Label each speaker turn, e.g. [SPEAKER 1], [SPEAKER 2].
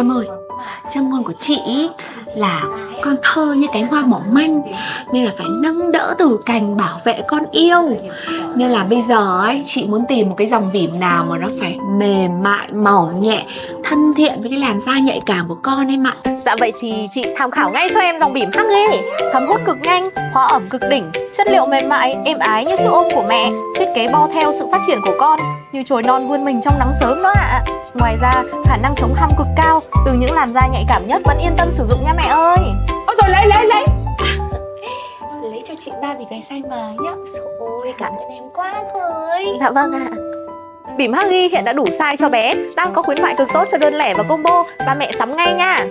[SPEAKER 1] Em ơi, châm ngôn của chị ý là con thơ như cánh hoa mỏng manh, nên là phải nâng đỡ từ cành bảo vệ con yêu. Nên là bây giờ ấy, chị muốn tìm một cái dòng bỉm nào mà nó phải mềm mại, mỏng nhẹ, thân thiện với cái làn da nhạy cảm của con em ạ.
[SPEAKER 2] Dạ vậy thì chị tham khảo ngay cho em dòng bỉm Huggy. Thấm hút cực nhanh, hóa ẩm cực đỉnh, chất liệu mềm mại, êm ái như chiếc ôm của mẹ. Thiết kế bo theo sự phát triển của con, như chồi non vươn mình trong nắng sớm đó ạ. Ngoài ra, khả năng chống hăm cực cao, từ những làn da nhạy cảm nhất vẫn yên tâm sử dụng nha mẹ ơi.
[SPEAKER 1] Ôi rồi lấy lấy cho chị 3 bịch này xanh mà nhá. Ôi cảm ơn em quá rồi.
[SPEAKER 2] Dạ vâng ạ. Bỉm Huggy hiện đã đủ size cho bé, đang có khuyến mại cực tốt cho đơn lẻ và combo. Ba mẹ sắm ngay nha.